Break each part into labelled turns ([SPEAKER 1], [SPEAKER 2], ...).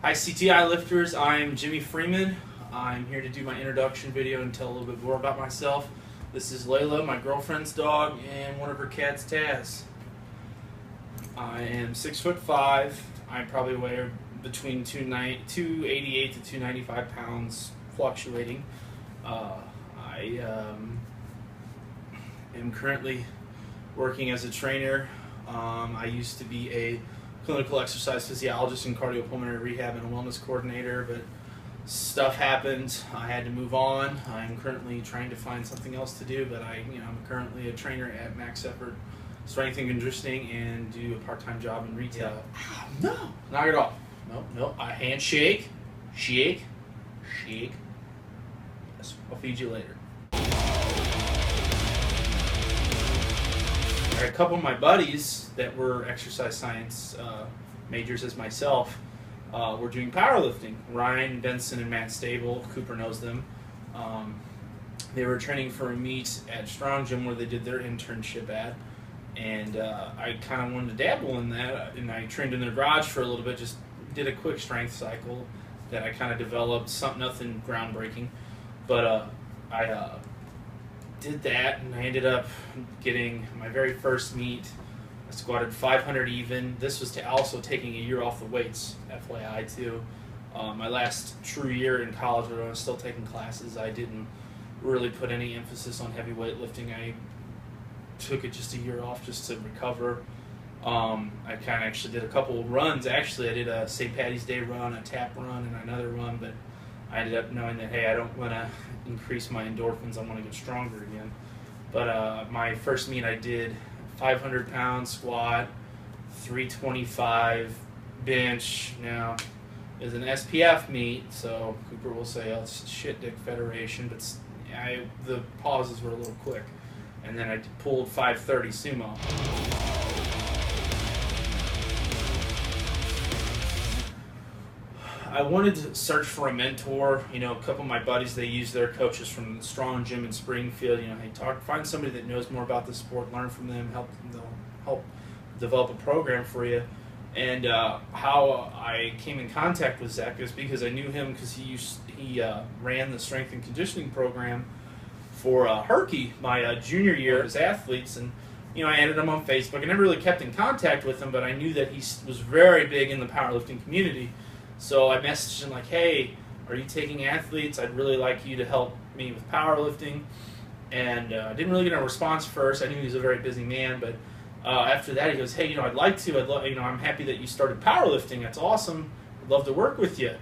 [SPEAKER 1] Hi CTI lifters, I'm Jimmy Freeman. I'm here to do my introduction video and tell a little bit more about myself. This is Layla, my girlfriend's dog, and one of her cats, Taz. I am 6'5". I probably weigh between 288 to 295 pounds, fluctuating. I am currently working as a trainer. I used to be a clinical exercise physiologist and cardiopulmonary rehab and a wellness coordinator, but stuff happened. I had to move on. I'm currently trying to find something else to do, but I'm currently a trainer at Max Effort Strength and Conditioning and do a part-time job in retail. No, knock it off. No. I handshake, shake. I'll feed you later. A couple of my buddies that were exercise science majors as myself were doing powerlifting. Ryan, Benson, and Matt Stable. Cooper knows them. They were training for a meet at Strong Gym where they did their internship at, and I kind of wanted to dabble in that, and I trained in their garage for a little bit, just did a quick strength cycle that I kind of developed, nothing groundbreaking, but I did that, and I ended up getting my very first meet. I squatted 500 even. This was also taking a year off the weights, FYI too. My last true year in college, when I was still taking classes, I didn't really put any emphasis on heavy weightlifting. I took it just a year off just to recover. I kind of actually did a couple of runs. Actually, I did a St. Patty's Day run, a tap run, and another run, but I ended up knowing that, hey, I don't want to increase my endorphins, I want to get stronger again. But my first meet I did 500 pound squat, 325 bench. Now, it's an SPF meet, so Cooper will say, oh, it's shit dick federation, but the pauses were a little quick. And then I pulled 530 sumo. I wanted to search for a mentor. A couple of my buddies, they use their coaches from the Strong Gym in Springfield. Find somebody that knows more about the sport, learn from them, they'll help develop a program for you. And how I came in contact with Zach is because I knew him because he ran the strength and conditioning program for Herky my junior year as athletes, and I added him on Facebook. I never really kept in contact with him, but I knew that he was very big in the powerlifting community. So I messaged him like, hey, are you taking athletes? I'd really like you to help me with powerlifting. And I didn't really get a response first. I knew he was a very busy man, but after that he goes, hey, I'd like to. I'm happy that you started powerlifting. That's awesome. I'd love to work with you.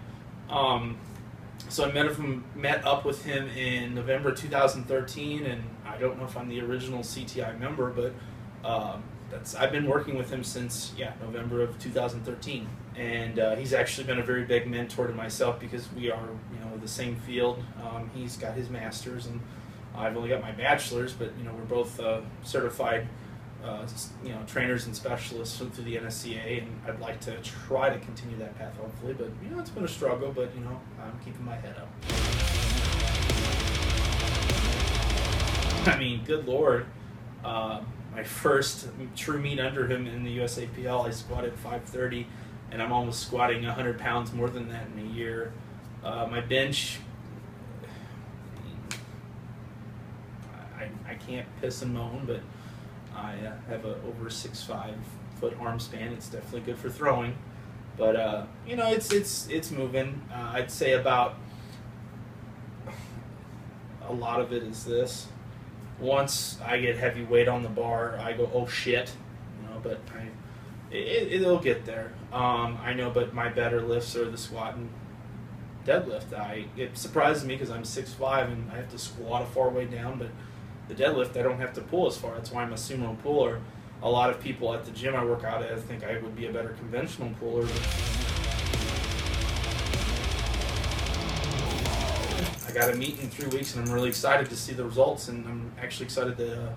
[SPEAKER 1] So I met up with him in November 2013, and I don't know if I'm the original CTI member, but I've been working with him since November of 2013, and he's actually been a very big mentor to myself because we are the same field. He's got his master's and I've only got my bachelor's, but we're both certified trainers and specialists through the NSCA, and I'd like to try to continue that path hopefully, but it's been a struggle, but I'm keeping my head up. I mean, good Lord. My first true meet under him in the USAPL, I squatted 530, and I'm almost squatting 100 pounds more than that in a year. My bench, I can't piss and moan, but I have a over 6'5" foot arm span. It's definitely good for throwing, but it's moving. I'd say about a lot of it is this. Once I get heavy weight on the bar, I go, oh shit, but it'll get there. I know, but my better lifts are the squat and deadlift. It surprises me because I'm 6'5" and I have to squat a far way down, but the deadlift I don't have to pull as far. That's why I'm a sumo puller. A lot of people at the gym I work out at think I would be a better conventional puller. Got a meet in 3 weeks, and I'm really excited to see the results, and I'm actually excited that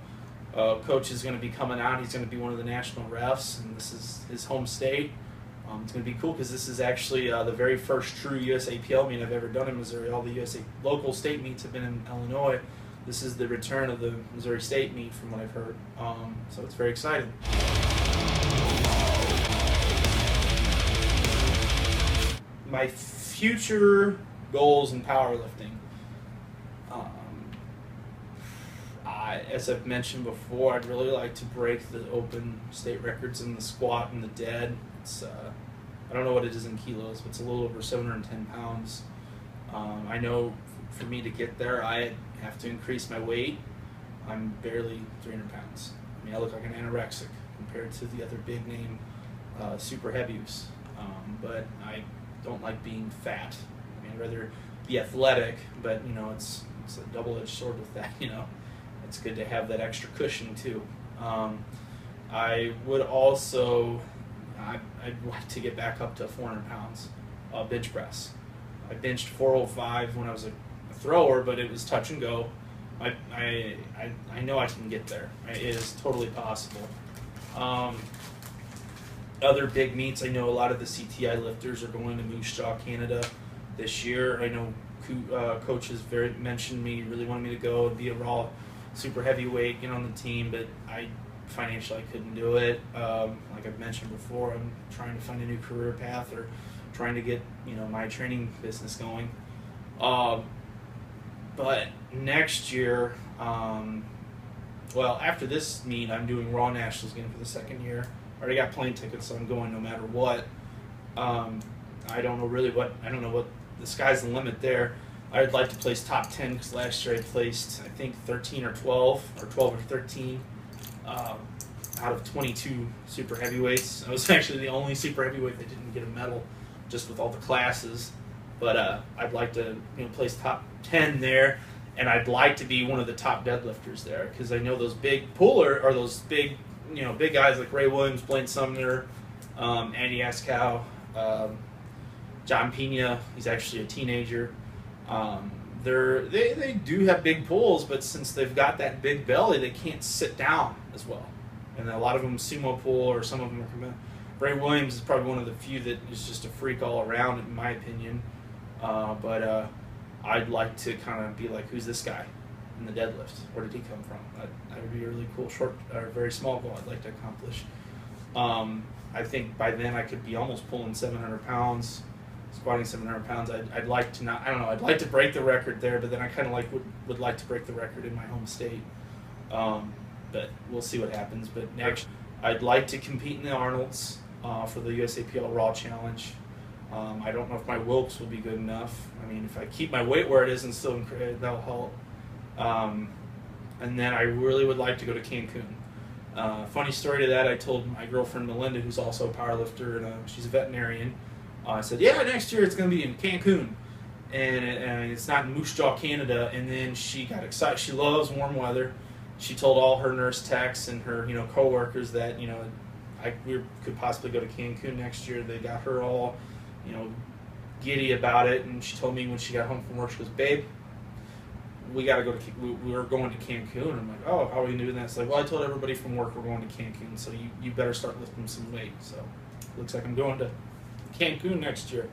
[SPEAKER 1] coach is going to be coming out. He's going to be one of the national refs, and this is his home state. It's going to be cool because this is actually the very first true USAPL meet I've ever done in Missouri. All the USA local state meets have been in Illinois. This is the return of the Missouri State meet from what I've heard, so it's very exciting. my future goals in powerlifting. As I've mentioned before, I'd really like to break the open state records in the squat and the dead. It's I don't know what it is in kilos, but it's a little over 710 pounds. I know for me to get there, I have to increase my weight. I'm barely 300 pounds. I mean, I look like an anorexic compared to the other big name super heavies. But I don't like being fat. I mean, I'd rather be athletic, but you know, it's a double-edged sword with that. You know, it's good to have that extra cushion too. I would also, I'd like to get back up to 400 pounds bench press. I benched 405 when I was a thrower, but it was touch and go. I know I can get there. It is totally possible. Other big meets, I know a lot of the CTI lifters are going to Moose Jaw, Canada this year. I know coaches mentioned me, really wanted me to go and be a raw super heavyweight, get on the team, but financially I couldn't do it. Like I've mentioned before, I'm trying to find a new career path or trying to get my training business going. But next year, after this meet, I'm doing Raw Nationals again for the second year. I already got plane tickets, so I'm going no matter what. I don't know what the sky's the limit there. I'd like to place top 10 because last year I placed, I think, 13 or 12 or 13 out of 22 super heavyweights. I was actually the only super heavyweight that didn't get a medal, just with all the classes. But I'd like to place top 10 there, and I'd like to be one of the top deadlifters there because I know those big big guys like Ray Williams, Blaine Sumner, Andy Askow, John Pena. He's actually a teenager. They do have big pulls, but since they've got that big belly, they can't sit down as well. And a lot of them sumo pull, or some of them are. Ray Williams is probably one of the few that is just a freak all around, in my opinion. But I'd like to kind of be like, who's this guy in the deadlift? Where did he come from? That would be a really cool very small goal I'd like to accomplish. I think by then I could be almost pulling 700 pounds, squatting 700 pounds. I'd like to I'd like to break the record there, but then I kind of would like to break the record in my home state. But we'll see what happens. But next, I'd like to compete in the Arnold's for the USAPL Raw Challenge. I don't know if my Wilks will be good enough. I mean, if I keep my weight where it is and still that'll help. And then I really would like to go to Cancun. Funny story to that, I told my girlfriend Melinda, who's also a powerlifter, and she's a veterinarian. I said, yeah, next year it's going to be in Cancun. And it's not in Moose Jaw, Canada. And then she got excited. She loves warm weather. She told all her nurse techs and her coworkers that we could possibly go to Cancun next year. They got her all giddy about it, and she told me when she got home from work, she goes, babe, we got to go to we were going to Cancun. I'm like, oh, how are we doing that? It's like, well, I told everybody from work we're going to Cancun, so you better start lifting some weight. So looks like I'm going to Cancun next year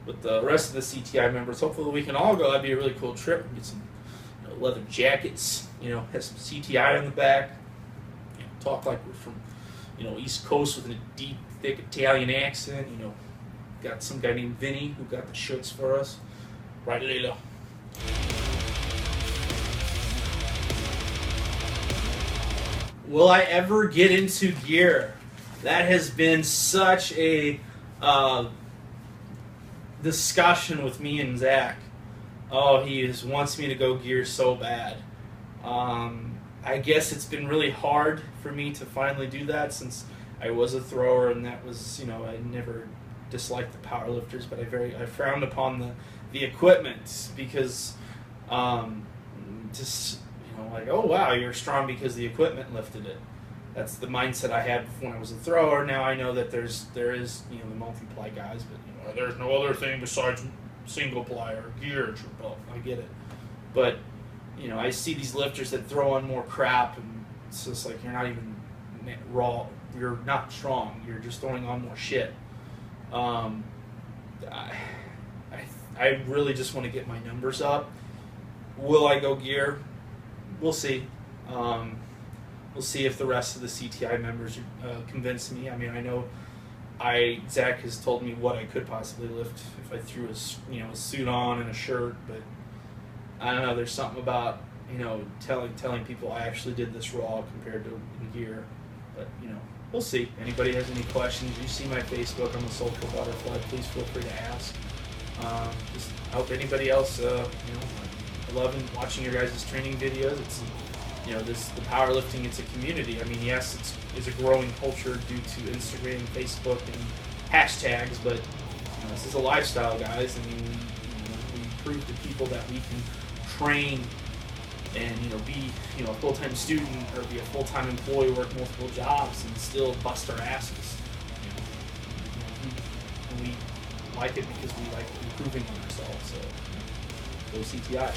[SPEAKER 1] with the rest of the CTI members. Hopefully we can all go. That'd be a really cool trip. Get some leather jackets, have some CTI on the back, talk like we're from East Coast with a deep, thick Italian accent. Got some guy named Vinny who got the shirts for us. Right, Layla. Will I ever get into gear? That has been such a discussion with me and Zach. Oh, he wants me to go gear so bad. I guess it's been really hard for me to finally do that since I was a thrower, and that was, I never disliked the powerlifters, but I frowned upon the equipment because like, oh wow, you're strong because the equipment lifted it. That's the mindset I had when I was a thrower. Now I know that there is the multiply guys, but there's no other thing besides single ply or gear. Well, I get it, but I see these lifters that throw on more crap, and it's just like you're not even raw. You're not strong. You're just throwing on more shit. I really just want to get my numbers up. Will I go gear? We'll see. We'll see if the rest of the CTI members convince me. I mean, I know Zach has told me what I could possibly lift if I threw a suit on and a shirt, but I don't know. There's something about telling people I actually did this raw compared to in gear, but we'll see. Anybody has any questions? You see my Facebook. I'm a Soulful Butterfly. Please feel free to ask. Just hope anybody else. I love watching your guys' training videos. It's the powerlifting. It's a community. I mean, yes, it's a growing culture due to Instagram, Facebook, and hashtags, but this is a lifestyle, guys. I mean, we prove to people that we can train and be a full-time student or be a full-time employee, work multiple jobs, and still bust our asses. And we like it because we like improving on ourselves. So go CTI.